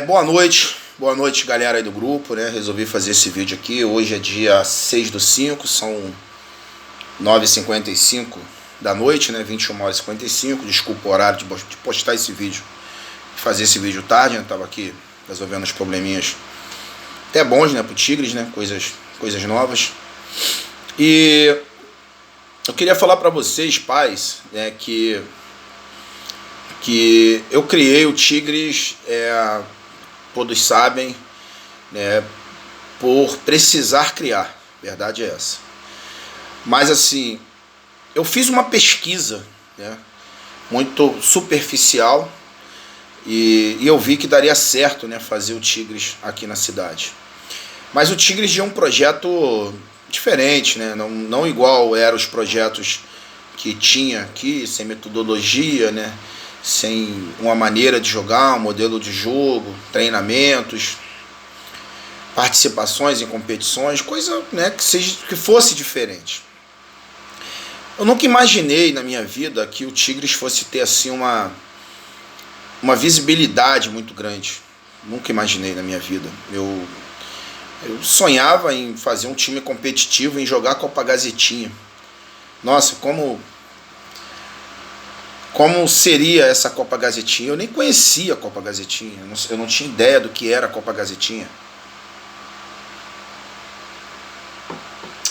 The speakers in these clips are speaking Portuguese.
Boa noite galera aí do grupo, né? Resolvi fazer esse vídeo aqui. Hoje é dia 6/5, são 9h55 da noite, né? 21h55. Desculpa o horário de postar esse vídeo, fazer esse vídeo tarde, né? Tava aqui resolvendo os probleminhas até bons, né? Pro Tigres, né? Coisas novas. E eu queria falar pra vocês, pais, né? Que eu criei o Tigres, todos sabem, né, por precisar criar, verdade é essa. Mas assim, eu fiz uma pesquisa, né, muito superficial e eu vi que daria certo, né, fazer o Tigres aqui na cidade. Mas o Tigres tinha um projeto diferente, né, não igual eram os projetos que tinha aqui, sem metodologia, né, sem uma maneira de jogar, um modelo de jogo, treinamentos, participações em competições, coisa, né, que fosse diferente. Eu nunca imaginei na minha vida que o Tigres fosse ter assim uma visibilidade muito grande. Nunca imaginei na minha vida. Eu sonhava em fazer um time competitivo, em jogar a Copa Gazetinha. Nossa, como seria essa Copa Gazetinha? Eu nem conhecia a Copa Gazetinha, eu não tinha ideia do que era a Copa Gazetinha.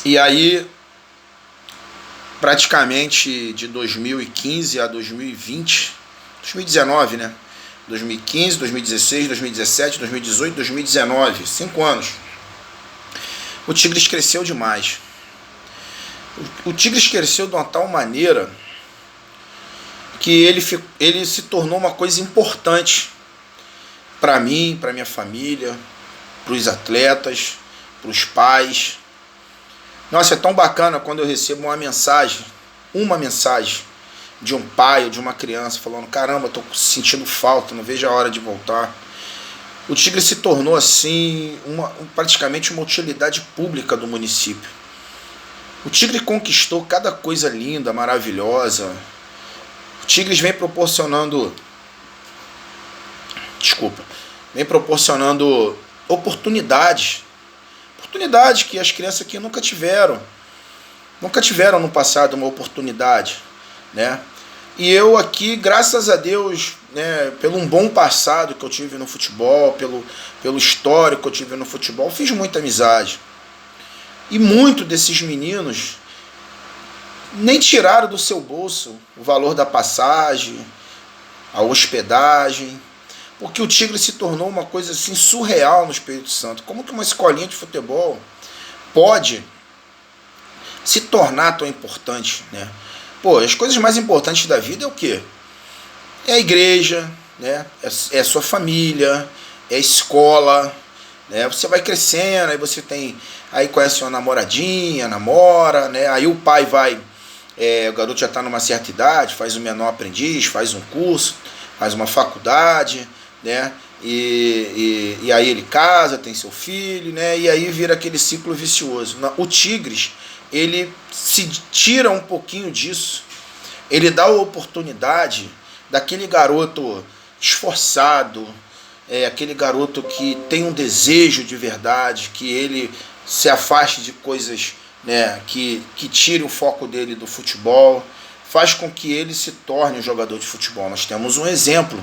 E aí, praticamente de 2015 a 2020, 2019, né? 2015, 2016, 2017, 2018, 2019, 5 anos. O Tigres cresceu demais. O Tigres cresceu de uma tal maneira que ele se tornou uma coisa importante para mim, para minha família, para os atletas, para os pais. Nossa, é tão bacana quando eu recebo uma mensagem de um pai ou de uma criança falando: caramba, estou sentindo falta, não vejo a hora de voltar. O Tigre se tornou assim praticamente uma utilidade pública do município. O Tigre conquistou cada coisa linda, maravilhosa. O Tigres vem proporcionando oportunidades que as crianças aqui nunca tiveram no passado uma oportunidade, né? E eu aqui, graças a Deus, né, pelo um bom passado que eu tive no futebol, pelo histórico que eu tive no futebol, fiz muita amizade. E muito desses meninos nem tiraram do seu bolso o valor da passagem, a hospedagem, porque o Tigre se tornou uma coisa assim surreal no Espírito Santo. Como que uma escolinha de futebol pode se tornar tão importante, né? Pô, as coisas mais importantes da vida é o quê? É a igreja, né? É a sua família, é a escola, né? Você vai crescendo, aí conhece uma namoradinha, namora, né? Aí o pai vai, o garoto já está numa certa idade, faz o menor aprendiz, faz um curso, faz uma faculdade, né? E aí ele casa, tem seu filho, né? E aí vira aquele ciclo vicioso. O Tigres, ele se tira um pouquinho disso, ele dá a oportunidade daquele garoto esforçado, aquele garoto que tem um desejo de verdade, que ele se afaste de coisas, né, que tire o foco dele do futebol, faz com que ele se torne um jogador de futebol. Nós temos um exemplo,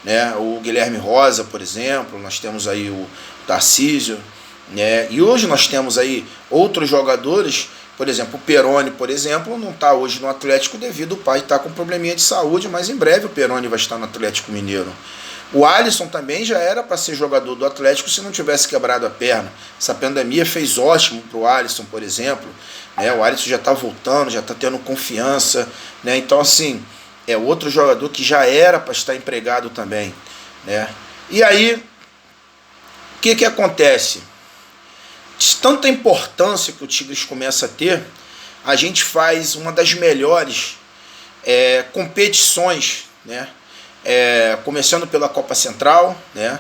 né, o Guilherme Rosa, por exemplo, nós temos aí o Tarcísio, né, e hoje nós temos aí outros jogadores. Por exemplo, o Peroni, por exemplo, não está hoje no Atlético devido ao pai estar com probleminha de saúde, mas em breve o Peroni vai estar no Atlético Mineiro. O Alisson também já era para ser jogador do Atlético se não tivesse quebrado a perna. Essa pandemia fez ótimo para o Alisson, por exemplo, né? O Alisson já está voltando, já está tendo confiança, né? Então, assim, é outro jogador que já era para estar empregado também, né? E aí, o que acontece? De tanta importância que o Tigres começa a ter, a gente faz uma das melhores competições, né? Começando pela Copa Central, né?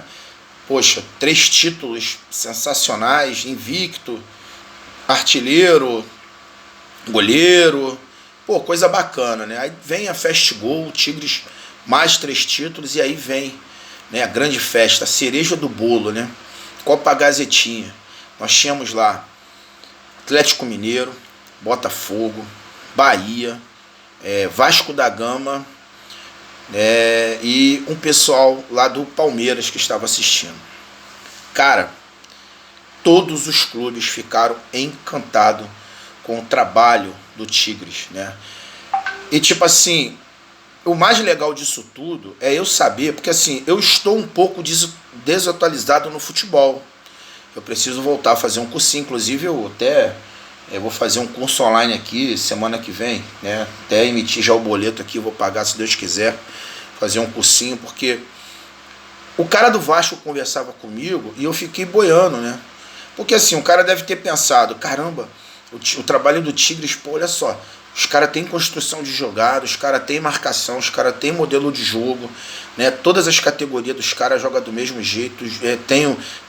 Poxa, 3 títulos sensacionais, invicto, artilheiro, goleiro, pô, coisa bacana, né? Aí vem a Fast Goal, o Tigres mais 3 títulos, e aí vem, né, a grande festa, a cereja do bolo, né? Copa Gazetinha. Nós tínhamos lá Atlético Mineiro, Botafogo, Bahia, Vasco da Gama, e um pessoal lá do Palmeiras que estava assistindo. Cara, todos os clubes ficaram encantados com o trabalho do Tigres, né? E tipo assim, o mais legal disso tudo é eu saber, porque assim, eu estou um pouco desatualizado no futebol. Eu preciso voltar a fazer um cursinho, inclusive eu vou fazer um curso online aqui semana que vem, né? Até emitir já o boleto aqui, vou pagar se Deus quiser, fazer um cursinho, porque o cara do Vasco conversava comigo e eu fiquei boiando, né? Porque assim, o cara deve ter pensado, caramba, o trabalho do Tigres, pô, olha só, os caras têm construção de jogada, os caras têm marcação, os caras têm modelo de jogo, né? Todas as categorias dos caras jogam do mesmo jeito,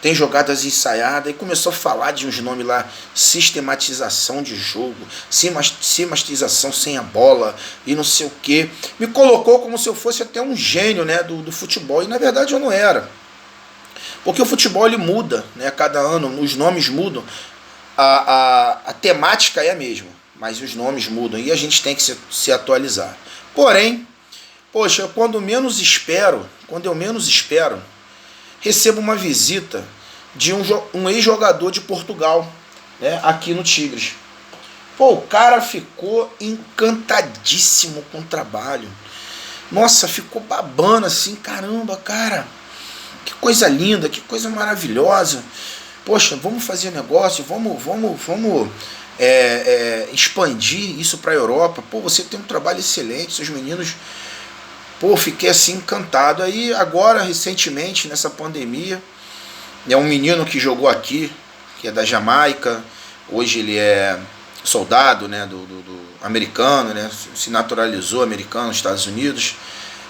tem jogadas ensaiadas, e começou a falar de uns nomes lá, sistematização de jogo, sistematização sem a bola, e não sei o que. Me colocou como se eu fosse até um gênio, né, do futebol, e na verdade eu não era. Porque o futebol ele muda, né, cada ano, os nomes mudam, a temática é a mesma, mas os nomes mudam e a gente tem que se atualizar. Porém, poxa, quando eu menos espero, recebo uma visita de um ex-jogador de Portugal, né, aqui no Tigres. Pô, o cara ficou encantadíssimo com o trabalho. Nossa, ficou babando assim, caramba, cara, que coisa linda, que coisa maravilhosa. Poxa, vamos fazer negócio, vamos expandir isso para a Europa. Pô, você tem um trabalho excelente, seus meninos. Pô, fiquei assim encantado. Aí agora, recentemente, nessa pandemia, um menino que jogou aqui, que é da Jamaica, hoje ele é soldado, né, do americano, né, se naturalizou americano nos Estados Unidos,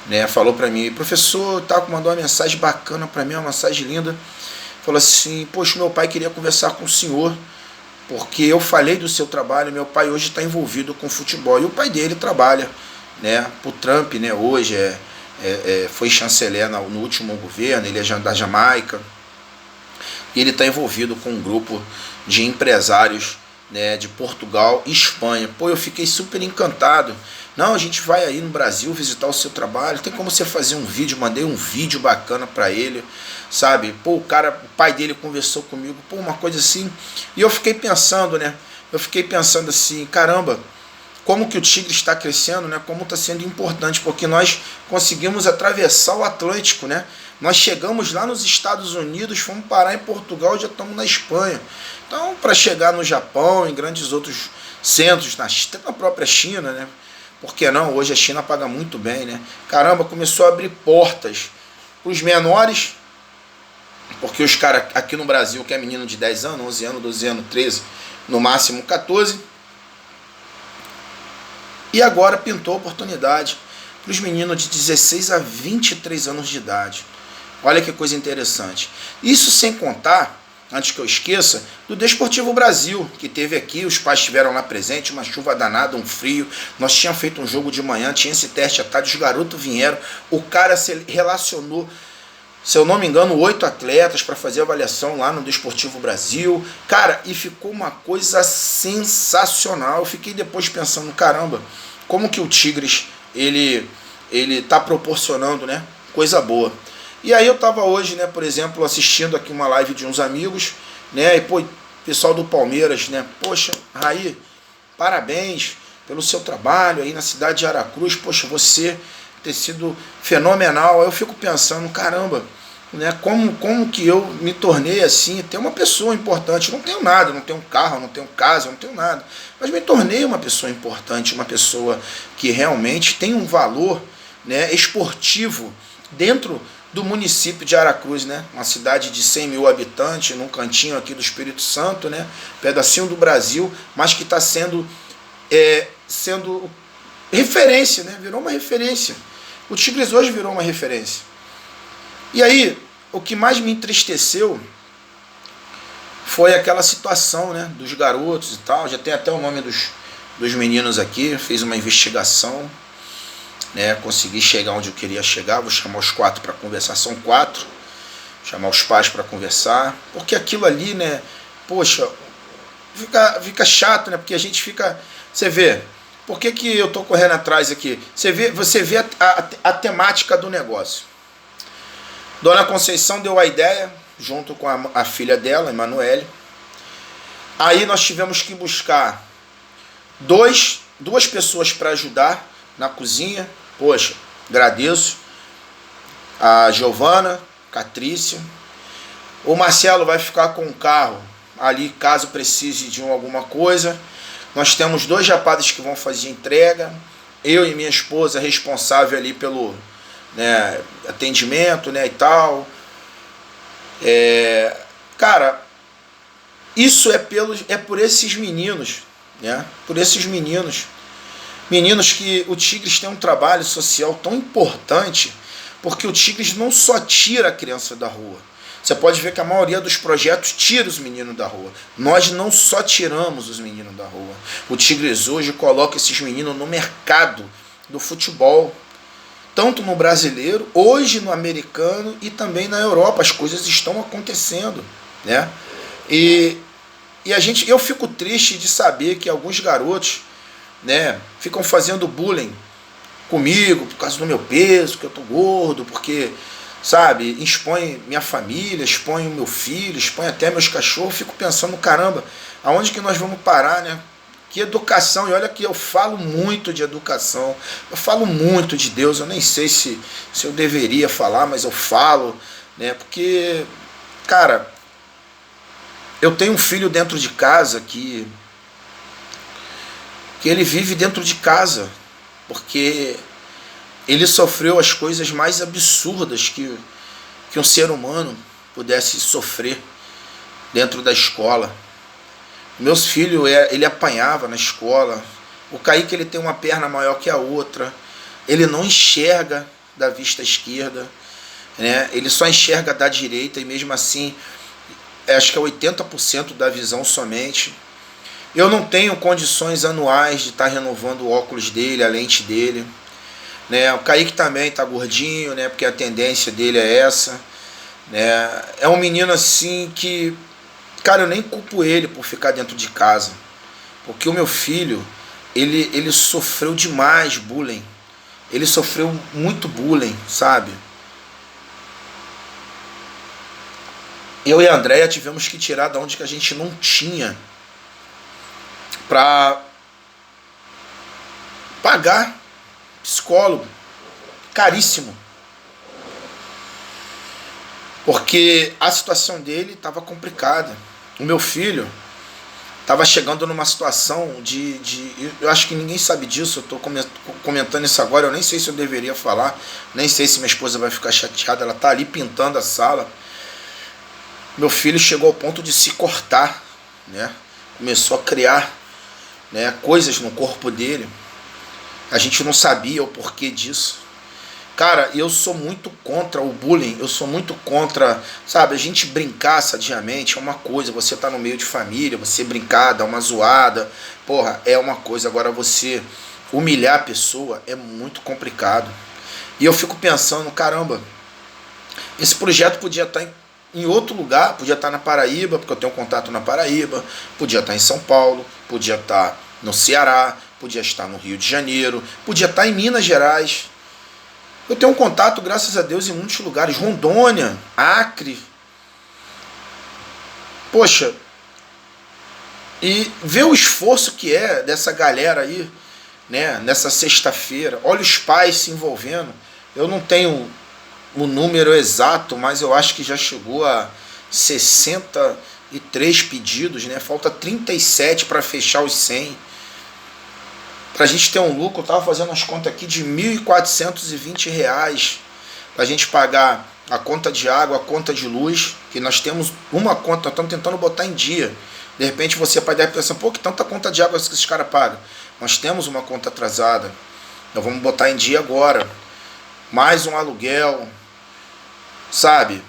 né, falou para mim, professor, mandou uma mensagem bacana para mim, uma mensagem linda. Falou assim, poxa, meu pai queria conversar com o senhor, porque eu falei do seu trabalho, meu pai hoje está envolvido com futebol, e o pai dele trabalha, né, pro Trump, né, hoje foi chanceler no último governo, ele é da Jamaica, e ele está envolvido com um grupo de empresários, né, de Portugal e Espanha. Pô, eu fiquei super encantado. Não, a gente vai aí no Brasil visitar o seu trabalho, tem como você fazer um vídeo, mandei um vídeo bacana para ele, sabe? Pô, o pai dele conversou comigo, pô, uma coisa assim, e eu fiquei pensando, né? Assim, caramba, como que o Tigre está crescendo, né? Como está sendo importante, porque nós conseguimos atravessar o Atlântico, né? Nós chegamos lá nos Estados Unidos, fomos parar em Portugal, já estamos na Espanha. Então, para chegar no Japão, em grandes outros centros, na própria China, né? Por que não? Hoje a China paga muito bem, né? Caramba, começou a abrir portas para os menores, porque os caras aqui no Brasil, que é menino de 10 anos, 11 anos, 12 anos, 13, no máximo 14. E agora pintou a oportunidade para os meninos de 16 a 23 anos de idade. Olha que coisa interessante. Isso sem contar, antes que eu esqueça, do Desportivo Brasil, que teve aqui, os pais estiveram lá presentes, uma chuva danada, um frio, nós tínhamos feito um jogo de manhã, tinha esse teste à tarde, os garotos vieram, o cara se relacionou, se eu não me engano, 8 atletas para fazer avaliação lá no Desportivo Brasil, cara, e ficou uma coisa sensacional. Eu fiquei depois pensando, caramba, como que o Tigres, ele tá proporcionando, né, coisa boa. E aí eu estava hoje, né, por exemplo, assistindo aqui uma live de uns amigos, né, e pô, pessoal do Palmeiras, né, poxa, Raí, parabéns pelo seu trabalho aí na cidade de Aracruz, poxa, você ter sido fenomenal. Aí eu fico pensando, caramba, né, como que eu me tornei assim, ter uma pessoa importante. Não tenho nada, não tenho carro, não tenho casa, não tenho nada, mas me tornei uma pessoa importante, uma pessoa que realmente tem um valor, né, esportivo dentro do município de Aracruz, né? Uma cidade de 100 mil habitantes, num cantinho aqui do Espírito Santo, né? Pedacinho do Brasil, mas que está sendo referência, né? Virou uma referência. O Tigres hoje virou uma referência. E aí, o que mais me entristeceu foi aquela situação, né? Dos garotos e tal. Já tem até o nome dos meninos aqui, fez uma investigação. né? Consegui chegar onde eu queria chegar. Vou chamar os 4 para conversar, são 4. Chamar os pais para conversar, porque aquilo ali, né? Poxa, fica chato, né? Porque a gente fica... Você vê, por que eu tô correndo atrás aqui? Você vê a temática do negócio. Dona Conceição deu a ideia, junto com a filha dela, Emanuele. Aí nós tivemos que buscar duas pessoas para ajudar na cozinha. Poxa, agradeço. A Giovana, Catrícia. O Marcelo vai ficar com o carro ali, caso precise de alguma coisa. Nós temos 2 rapazes que vão fazer entrega. Eu e minha esposa responsável ali pelo, né, atendimento, né, e tal. Cara, isso é por esses meninos, né? Por esses meninos que o Tigres tem um trabalho social tão importante, porque o Tigres não só tira a criança da rua. Você pode ver que a maioria dos projetos tira os meninos da rua. Nós não só tiramos os meninos da rua. O Tigres hoje coloca esses meninos no mercado do futebol, tanto no brasileiro, hoje no americano e também na Europa. As coisas estão acontecendo, né? E eu fico triste de saber que alguns garotos, né, ficam fazendo bullying comigo por causa do meu peso, que eu tô gordo, porque, sabe, expõe minha família, expõe o meu filho, expõe até meus cachorros. Fico pensando, caramba, aonde que nós vamos parar, né? Que educação. E olha que eu falo muito de educação, eu falo muito de Deus. Eu nem sei se eu deveria falar, mas eu falo, né? Porque, cara, eu tenho um filho dentro de casa que ele vive dentro de casa, porque ele sofreu as coisas mais absurdas que um ser humano pudesse sofrer dentro da escola. Meus filhos, ele apanhava na escola. O Kaique, ele tem uma perna maior que a outra. Ele não enxerga da vista esquerda, né? Ele só enxerga da direita, e mesmo assim, acho que é 80% da visão somente. Eu não tenho condições anuais de estar renovando o óculos dele, a lente dele, né? O Kaique também está gordinho, né? Porque a tendência dele é essa, né? É um menino assim que, cara, eu nem culpo ele por ficar dentro de casa, porque o meu filho, ele sofreu demais bullying. Ele sofreu muito bullying, sabe? Eu e a Andréia tivemos que tirar da onde que a gente não tinha para pagar psicólogo, caríssimo, porque a situação dele estava complicada. O meu filho estava chegando numa situação eu acho que ninguém sabe disso, eu estou comentando isso agora, eu nem sei se eu deveria falar, nem sei se minha esposa vai ficar chateada, ela está ali pintando a sala. Meu filho chegou ao ponto de se cortar, né? Começou a criar, né, coisas no corpo dele. A gente não sabia o porquê disso. Cara, eu sou muito contra o bullying, eu sou muito contra, sabe, a gente brincar sadiamente é uma coisa, você tá no meio de família, você brincar, dar uma zoada, porra, é uma coisa. Agora você humilhar a pessoa é muito complicado. E eu fico pensando, caramba, esse projeto podia estar em outro lugar, podia estar na Paraíba, porque eu tenho contato na Paraíba, podia estar em São Paulo, podia estar no Ceará, podia estar no Rio de Janeiro, podia estar em Minas Gerais. Eu tenho um contato, graças a Deus, em muitos lugares. Rondônia, Acre. Poxa, e ver o esforço que é dessa galera aí, né, nessa sexta-feira. Olha os pais se envolvendo. Eu não tenho o número exato, mas eu acho que já chegou a 63 pedidos, né? Falta 37 para fechar os 100. Para a gente ter um lucro, eu estava fazendo as contas aqui de R$ 1.420 para a gente pagar a conta de água, a conta de luz, que nós temos uma conta, nós estamos tentando botar em dia. De repente você pode estar pensando, pô, que tanta conta de água que esses caras pagam. Nós temos uma conta atrasada, nós vamos botar em dia agora. Mais um aluguel, sabe?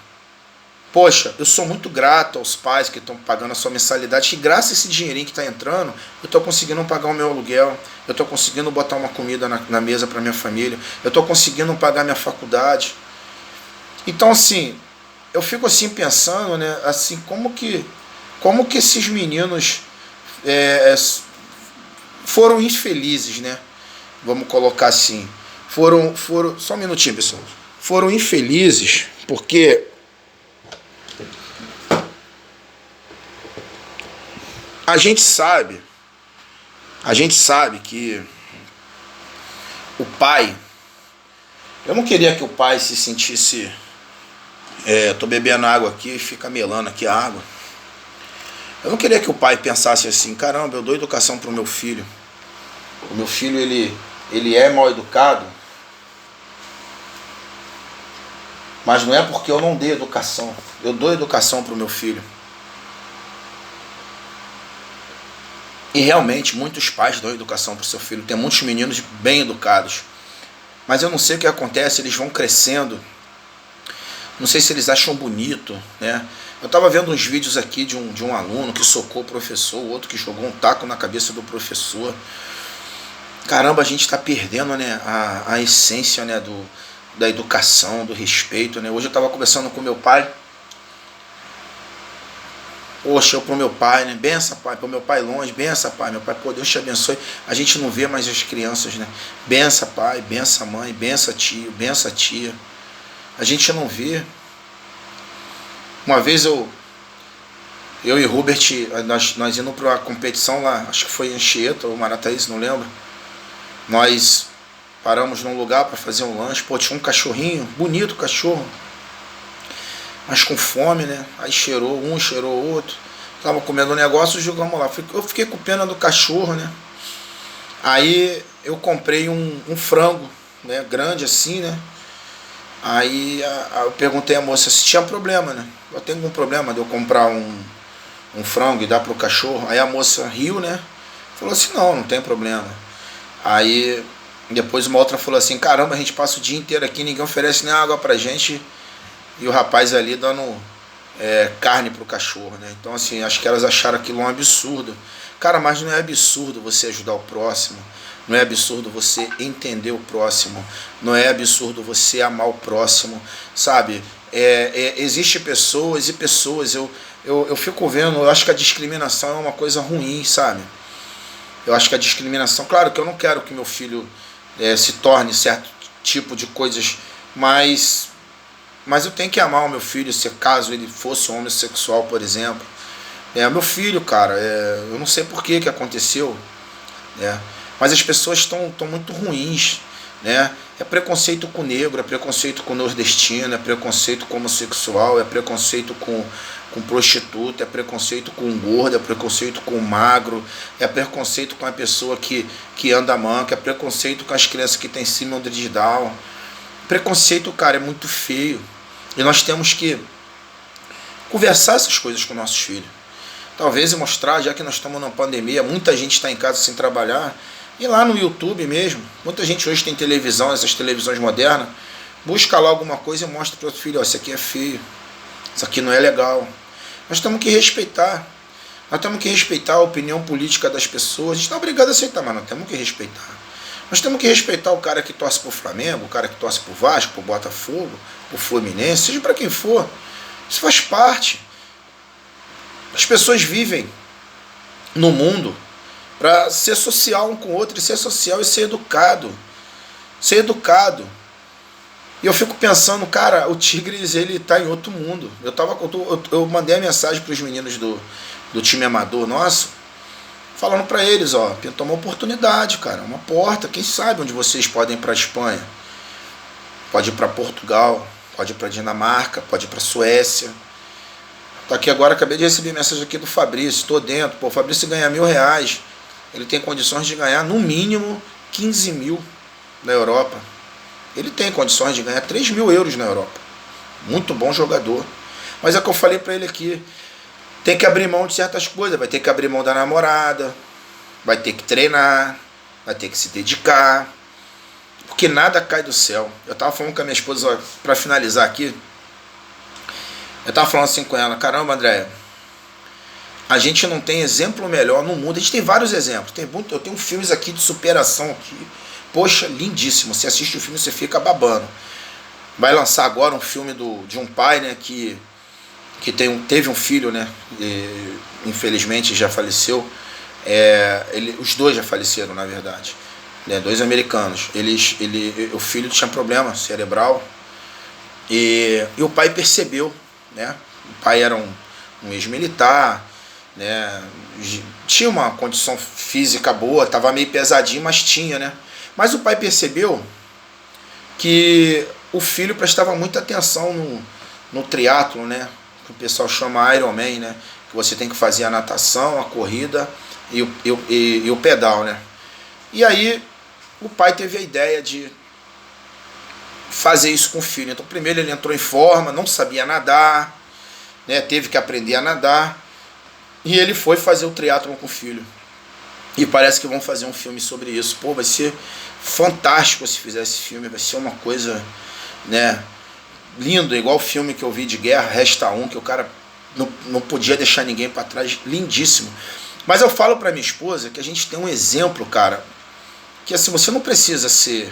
Poxa, eu sou muito grato aos pais que estão pagando a sua mensalidade, que graças a esse dinheirinho que está entrando, eu estou conseguindo pagar o meu aluguel, eu estou conseguindo botar uma comida na mesa para minha família, eu estou conseguindo pagar minha faculdade. Então, assim, eu fico assim pensando, né, assim, como que esses meninos foram infelizes, né? Vamos colocar assim. Só um minutinho, pessoal. Foram infelizes porque a gente sabe que o pai, eu não queria que o pai se sentisse, tô bebendo água aqui e fica melando aqui a água. Eu não queria que o pai pensasse assim, caramba, eu dou educação para o meu filho. O meu filho, ele é mal educado, mas não é porque eu não dei educação. Eu dou educação para o meu filho. E realmente, muitos pais dão educação para o seu filho. Tem muitos meninos bem educados. Mas eu não sei o que acontece, eles vão crescendo. Não sei se eles acham bonito, né? Eu estava vendo uns vídeos aqui de um aluno que socou o professor, o outro que jogou um taco na cabeça do professor. Caramba, a gente está perdendo, né, a essência, né, da educação, do respeito, né? Hoje eu estava conversando com meu pai. Poxa, eu pro meu pai, né? Benção, pai, pro meu pai longe, benção, pai, meu pai, pô, Deus te abençoe. A gente não vê mais as crianças, né? Benção, pai, benção, mãe, benção, tio, benção, tia. A gente não vê. Uma vez eu e Robert, nós indo para uma competição lá, acho que foi em Anchieta ou Marataízes, não lembro. Nós paramos num lugar para fazer um lanche, pô, tinha um cachorrinho, bonito cachorro, mas com fome, né? Aí cheirou um, cheirou outro. Tava comendo um negócio, jogamos lá. Eu fiquei com pena do cachorro, né? Aí eu comprei um frango, né? Grande assim, né? Aí eu perguntei à moça se tinha problema, né? Eu tenho algum problema de eu comprar um frango e dar pro cachorro? Aí a moça riu, né? Falou assim, não tem problema. Aí depois uma outra falou assim, caramba, a gente passa o dia inteiro aqui, ninguém oferece nem água pra gente. E o rapaz ali dando carne pro cachorro, né? Então assim, acho que elas acharam aquilo um absurdo. Cara, mas não é absurdo você ajudar o próximo. Não é absurdo você entender o próximo. Não é absurdo você amar o próximo. Sabe? Existe pessoas e pessoas. Eu fico vendo, eu acho que a discriminação é uma coisa ruim, sabe? Eu acho que a discriminação... Claro que eu não quero que meu filho se torne certo tipo de coisas, mas eu tenho que amar o meu filho, se caso ele fosse homossexual, por exemplo. Meu filho, cara, eu não sei por que aconteceu, né? Mas as pessoas estão muito ruins, né? É preconceito com negro, é preconceito com nordestino, é preconceito com homossexual, é preconceito com prostituta, é preconceito com gordo, é preconceito com magro, é preconceito com a pessoa que anda manca, é preconceito com as crianças que têm síndrome de Down. Preconceito, cara, é muito feio. E nós temos que conversar essas coisas com nossos filhos. Talvez mostrar, já que nós estamos numa pandemia, muita gente está em casa sem trabalhar, e lá no YouTube mesmo, muita gente hoje tem televisão, essas televisões modernas, busca lá alguma coisa e mostra para o filho, ó, isso aqui é feio, isso aqui não é legal. Nós temos que respeitar. Nós temos que respeitar a opinião política das pessoas. A gente não é obrigado a aceitar, mas nós temos que respeitar. Nós temos que respeitar o cara que torce pro Flamengo, o cara que torce pro Vasco, pro Botafogo, pro Fluminense, seja para quem for. Isso faz parte. As pessoas vivem no mundo para ser social um com o outro, e ser social e ser educado. Ser educado. E eu fico pensando, cara, o Tigres, ele tá em outro mundo. Eu mandei a mensagem para os meninos do time amador nosso, falando para eles, ó, pintou uma oportunidade, cara, uma porta, quem sabe onde vocês podem ir para a Espanha. Pode ir para Portugal, pode ir para Dinamarca, pode ir para Suécia. Tá aqui agora, acabei de receber mensagem aqui do Fabrício, estou dentro. Pô, o Fabrício ganha R$1.000, ele tem condições de ganhar no mínimo 15 mil na Europa. Ele tem condições de ganhar 3.000 euros na Europa. Muito bom jogador. Mas é o que eu falei para ele aqui. Tem que abrir mão de certas coisas. Vai ter que abrir mão da namorada. Vai ter que treinar. Vai ter que se dedicar. Porque nada cai do céu. Eu estava falando com a minha esposa, para finalizar aqui. Eu tava falando assim com ela, caramba, Andréia, a gente não tem exemplo melhor no mundo. A gente tem vários exemplos. Eu tenho filmes aqui de superação aqui. Poxa, lindíssimo. Você assiste o filme, você fica babando. Vai lançar agora um filme de um pai, né, que teve um filho, né, e, infelizmente já faleceu. Os dois já faleceram, na verdade. Né, dois americanos. O filho tinha problema cerebral e o pai percebeu, né? O pai era um ex-militar, né? Tinha uma condição física boa, estava meio pesadinho, mas tinha, né? Mas o pai percebeu que o filho prestava muita atenção no triatlo, né? Que o pessoal chama Ironman, né? Que você tem que fazer a natação, a corrida e o pedal, né? E aí o pai teve a ideia de fazer isso com o filho. Então primeiro ele entrou em forma, não sabia nadar, né? Teve que aprender a nadar. E ele foi fazer o triatlon com o filho. E parece que vão fazer um filme sobre isso. Pô, vai ser fantástico se fizer esse filme. Vai ser uma coisa, né, lindo, igual o filme que eu vi de guerra, Resta Um, que o cara não podia deixar ninguém para trás. Lindíssimo. Mas eu falo para minha esposa que a gente tem um exemplo, cara, que assim, você não precisa ser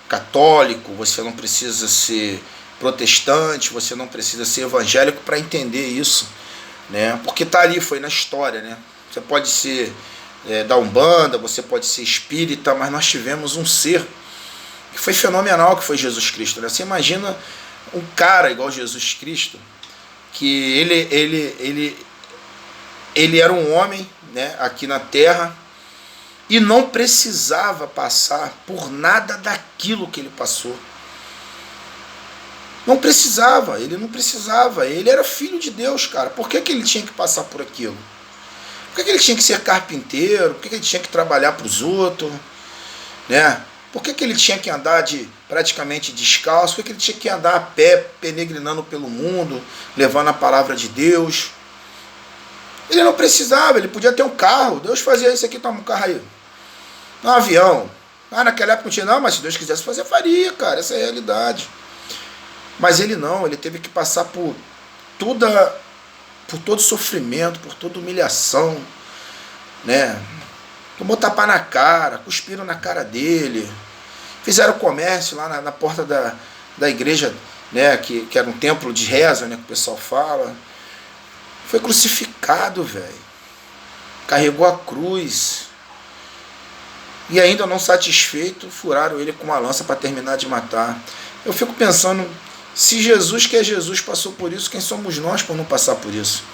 católico, você não precisa ser protestante, você não precisa ser evangélico para entender isso, né? Porque tá ali, foi na história, né? Você pode ser da Umbanda, você pode ser espírita, mas nós tivemos um ser que foi fenomenal, que foi Jesus Cristo, né? Você imagina um cara igual Jesus Cristo, que ele era um homem, né, aqui na Terra, e não precisava passar por nada daquilo que ele passou. Não precisava, ele era filho de Deus, cara. Por que ele tinha que passar por aquilo? Por que ele tinha que ser carpinteiro? Por que ele tinha que trabalhar para os outros? Né? Por que ele tinha que andar praticamente descalço? Por que ele tinha que andar a pé, peregrinando pelo mundo, levando a palavra de Deus? Ele não precisava, ele podia ter um carro. Deus fazia isso aqui, toma um carro aí. Um avião. Naquela época não tinha, não, mas se Deus quisesse fazer, faria, cara. Essa é a realidade. Mas ele não, ele teve que passar por todo sofrimento, por toda humilhação, né? Tomou tapa na cara, cuspiram na cara dele, fizeram comércio lá na porta da igreja, né? Que era um templo de reza, né? Que o pessoal fala. Foi crucificado, velho. Carregou a cruz. E ainda não satisfeito, furaram ele com uma lança para terminar de matar. Eu fico pensando, se Jesus, que é Jesus, passou por isso, quem somos nós por não passar por isso?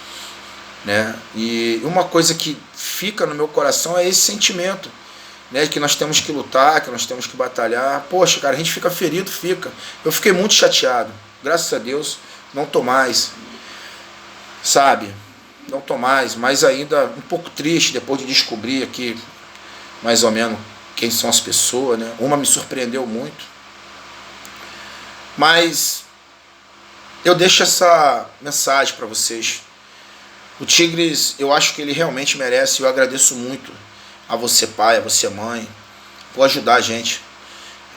Né? E uma coisa que fica no meu coração é esse sentimento, né? Que nós temos que lutar, que nós temos que batalhar. Poxa, cara, a gente fica ferido, fica. Eu fiquei muito chateado. Graças a Deus, não tô mais. Sabe? Não tô mais. Mas ainda um pouco triste depois de descobrir aqui mais ou menos quem são as pessoas, né? Uma me surpreendeu muito. Mas eu deixo essa mensagem para vocês. O Tigres, eu acho que ele realmente merece. Eu agradeço muito a você, pai, a você, mãe, por ajudar a gente.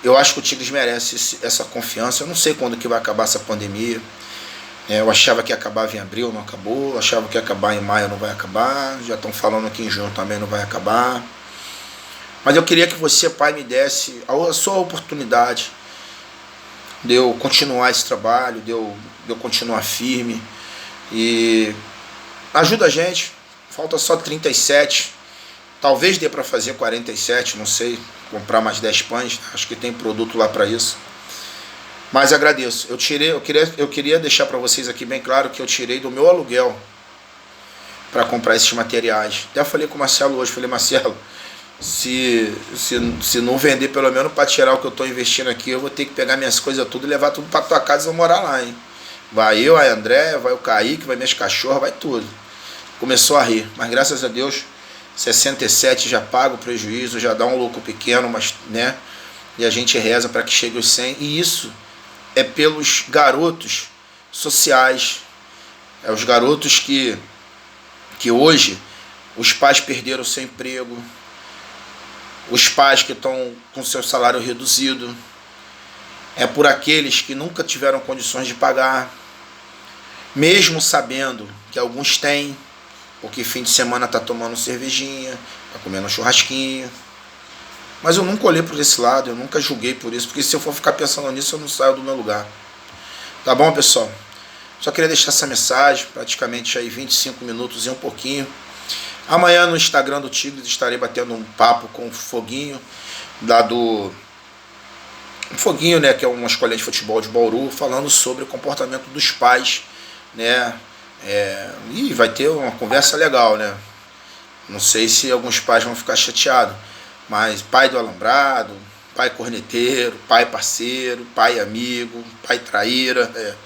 Eu acho que o Tigres merece essa confiança. Eu não sei quando que vai acabar essa pandemia. Eu achava que ia acabar em abril, não acabou. Eu achava que ia acabar em maio, não vai acabar. Já estão falando que em junho também não vai acabar. Mas eu queria que você, pai, me desse a sua oportunidade de eu continuar esse trabalho, de eu continuar firme. E ajuda a gente. Falta só 37. Talvez dê para fazer 47, não sei. Comprar mais 10 pães. Acho que tem produto lá para isso. Mas agradeço. Eu queria deixar para vocês aqui bem claro que eu tirei do meu aluguel para comprar esses materiais. Até falei com o Marcelo hoje. Falei, Marcelo, se não vender pelo menos para tirar o que eu estou investindo aqui, eu vou ter que pegar minhas coisas tudo e levar tudo para tua casa e vou morar lá, hein? Vai eu, a André, vai o Kaique, vai minhas cachorras, vai tudo. Começou a rir, mas graças a Deus 67 já paga o prejuízo, já dá um lucro pequeno, mas, né? E a gente reza para que chegue os 100. E isso é pelos garotos sociais, os garotos que hoje os pais perderam seu emprego, os pais que estão com seu salário reduzido, é por aqueles que nunca tiveram condições de pagar. mesmo sabendo que alguns têm, porque fim de semana tá tomando cervejinha, tá comendo um churrasquinho. Mas eu nunca olhei por esse lado, eu nunca julguei por isso, porque se eu for ficar pensando nisso, eu não saio do meu lugar. Tá bom, pessoal? Só queria deixar essa mensagem, praticamente aí 25 minutos e um pouquinho. Amanhã no Instagram do Tigres estarei batendo um papo com o Foguinho, lá do Foguinho, né, que é uma escolinha de futebol de Bauru, falando sobre o comportamento dos pais, né, e vai ter uma conversa legal, né, não sei se alguns pais vão ficar chateados, mas pai do alambrado, pai corneteiro, pai parceiro, pai amigo, pai traíra,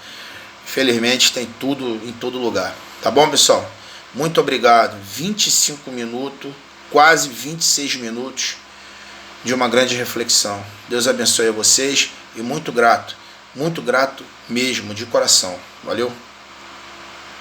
infelizmente tem tudo em todo lugar, tá bom, pessoal? Muito obrigado, 25 minutos, quase 26 minutos, de uma grande reflexão. Deus abençoe a vocês e muito grato mesmo, de coração. Valeu?